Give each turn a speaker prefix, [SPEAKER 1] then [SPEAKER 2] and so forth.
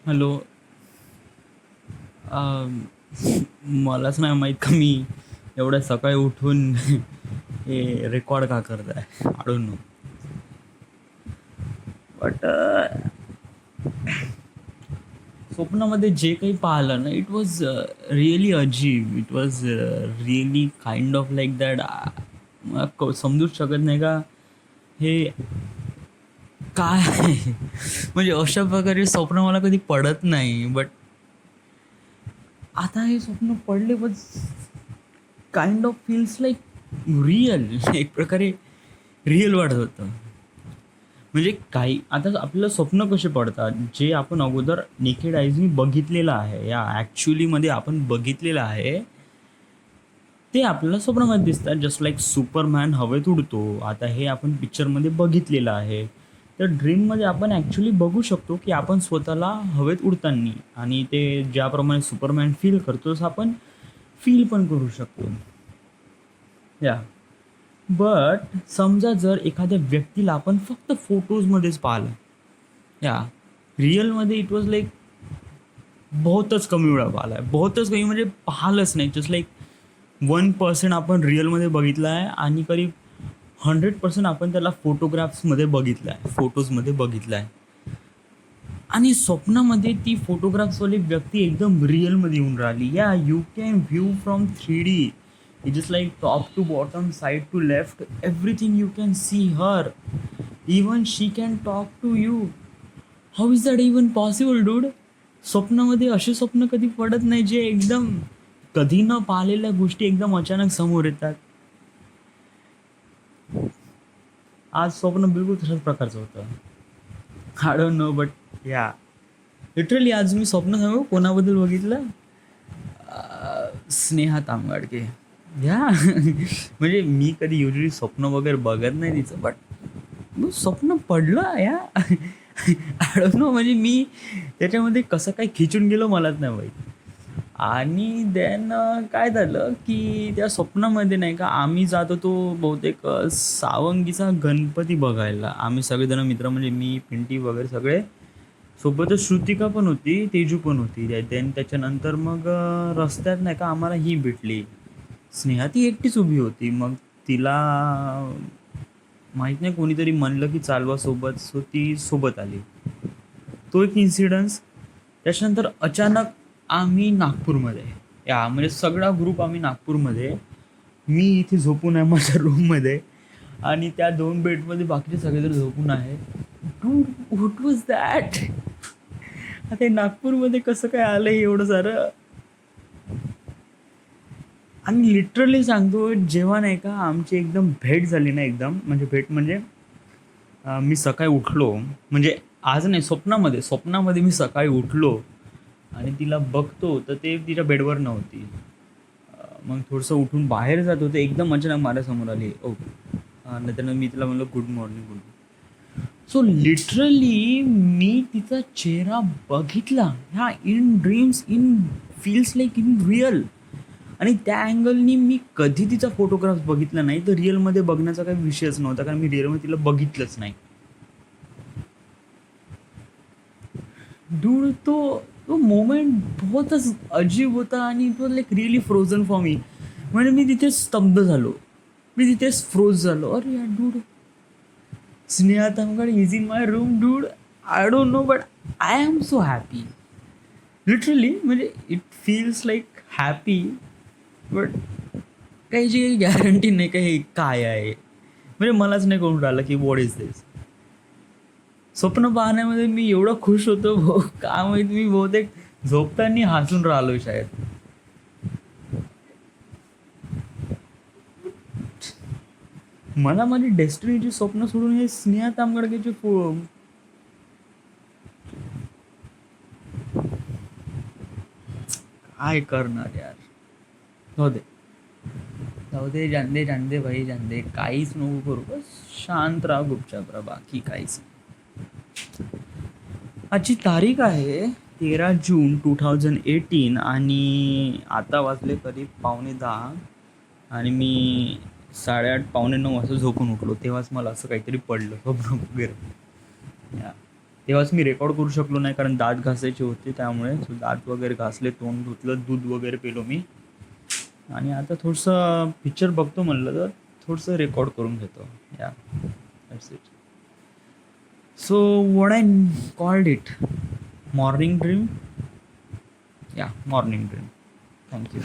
[SPEAKER 1] Hello. अं, मलाच नाही माहीत का मी एवढ्या सकाळी उठून हे रेकॉर्ड का करत आहे. I don't know. बट स्वप्नामध्ये जे काही पाहिलं ना, इट वॉज रिअली अजीब. It was really kind of like that. समजूच शकत नाही का हे काय आहे. म्हणजे अशा प्रकारे स्वप्न मला कधी पडत नाही. बट आता हे स्वप्न पडले, but kind of feels like real. एक प्रकारे रिअल वाटत होतं. म्हणजे काही आता आपल्याला स्वप्न कसे पडतात, जे आपण अगोदर नेकेड आईजनी बघितलेलं आहे, या ॲक्च्युलीमध्ये आपण बघितलेलं आहे, ते आपल्याला स्वप्नामध्ये दिसतात. जस्ट लाईक सुपरमॅन हवेत उडतो. आता हे आपण पिक्चरमध्ये बघितलेलं आहे. तर ड्रीममध्ये आपण ॲक्च्युली बघू शकतो की आपण स्वतःला हवेत उडताना, आणि ते ज्याप्रमाणे सुपरमॅन फील करतो तसं आपण फील पण करू शकतो. या बट समजा जर एखाद्या व्यक्तीला आपण फक्त फोटोजमध्येच पाहिलं, या रिअलमध्ये इट वॉज लाईक बहुतच कमी वेळा पाहिला आहे. बहुतच कमी म्हणजे पाहिलंच नाही. जस्ट लाईक 1% आपण रिअलमध्ये बघितलं आहे, आणि करीब 100% आपण त्याला फोटोग्राफ्समध्ये बघितलं आहे, फोटोजमध्ये बघितलं आहे. आणि स्वप्नामध्ये ती फोटोग्राफ्सवाली व्यक्ती एकदम रिअलमध्ये येऊन राहिली. Yeah you can view from 3D. It is like top to bottom, side to left, everything you can see her. Even she can talk to you. How is that even possible dude? स्वप्नामध्ये असे स्वप्न कधी पडत नाही, जे एकदम कधी न पाहिलेल्या गोष्टी एकदम अचानक समोर येतात. आज स्वप्न बिलकुल तशाच प्रकारचं होतं. आय डोंट नो, बट या लिटरली आज मी स्वप्न सांगू कोणाबद्दल बघितलं? स्नेहा तामगाडके. या म्हणजे मी कधी युजली स्वप्न वगैरे बघत नाही तिचं, बट स्वप्न पडलं या. आय डोंट नो, म्हणजे मी त्याच्यामध्ये कसं काय खिचून गेलो मलाच नाही माहीत. आणि देन काय झालं की त्या स्वप्नामध्ये नाही का आम्ही जात होतो बहुतेक सावंगीचा गणपती बघायला. आम्ही सगळेजण मित्र, म्हणजे मी, पिंटी वगैरे सगळे. सोबतच श्रुतिका पण होती, तेजू पण होती. देन त्याच्यानंतर मग रस्त्यात नाही का आम्हाला ही भेटली स्नेहा. ती एकटीच उभी होती. मग तिला माहीत नाही कोणीतरी म्हणलं की चालवा सोबत, सो ती सोबत आली. तो एक इन्सिडन्स. त्याच्यानंतर अचानक आम्ही नागपूरमध्ये, या म्हणजे सगळा ग्रुप आम्ही नागपूरमध्ये. मी इथे झोपून आहे माझ्या रूममध्ये, आणि त्या 2 बेडमध्ये बाकीचे सगळेजण झोपून आहे. Dude, what was that? आता हे नागपूरमध्ये कसं काय आलं एवढं सारं? आणि लिटरली सांगतो, जेव्हा नाही का आमची एकदम भेट झाली ना, एकदम म्हणजे भेट म्हणजे मी सकाळी उठलो, म्हणजे आज नाही, स्वप्नामध्ये मी सकाळी उठलो आणि तिला बघतो तर ते तिच्या बेडवर नव्हती. मग थोडंसं उठून बाहेर जात होते, एकदम अचानक माझ्यासमोर आली. ओके. नंतर मी तिला म्हणलं good morning, good. So literally मी तिचा चेहरा बघितला ह्या in dreams, in feels like in real. आणि त्या अँगलनी मी कधी तिचा फोटोग्राफ बघितला नाही, तर रिअलमध्ये बघण्याचा काही विषयच नव्हता, कारण मी रिअलमध्ये तिला बघितलंच नाही. डूड, तो मोमेंट बहुतच अजीब होता, आणि it was like really frozen for me. म्हणजे मी तिथे स्तब्ध झालो, मी तिथेच फ्रोज झालो. अरे yeah dude, Sneha Tamgad is in my room dude. I don't know, but I am so happy. Literally म्हणजे it feels like happy, but काहीची काही गॅरंटी नाही का हे काय आहे. म्हणजे मलाच नाही कळून राहिलं की व्हॉट इज दिस. स्वप्न पाहण्यामध्ये मी एवढं खुश होतो, काय माहित, मी बहुतेक झोपताना हसून राहिलो शायद. मला माझी डेस्टिनीची स्वप्न सोडून हे स्नेहा तामगडकेचे काय करणार यार. जाऊ दे, जाऊ दे, जांदे जांदे भाई जांदे, काहीच नको करू, बस शांत राहा, गुपचाप राहा, बाकी काहीच. आजची तारीख आहे 13 जून 2018, आणि आता वाजले करीब 9:15, आणि मी 8:30 9:45 वाजता झोपून उठलो. तेव्हाच मला असं काहीतरी पडलं स्वप्न वगैरे. तेव्हाच मी रेकॉर्ड करू शकलो नाही, कारण दात घासायचे होते त्यामुळे. सो दात वगैरे घासले, तोंड धुतलं, दूध वगैरे पिलो मी. आणि आता थोडंसं पिक्चर बघतो म्हणलं तर थोडंसं रेकॉर्ड करून घेतो. या that's it. So what I called it, morning dream. या मॉर्निंग ड्रीम. थँक्यू.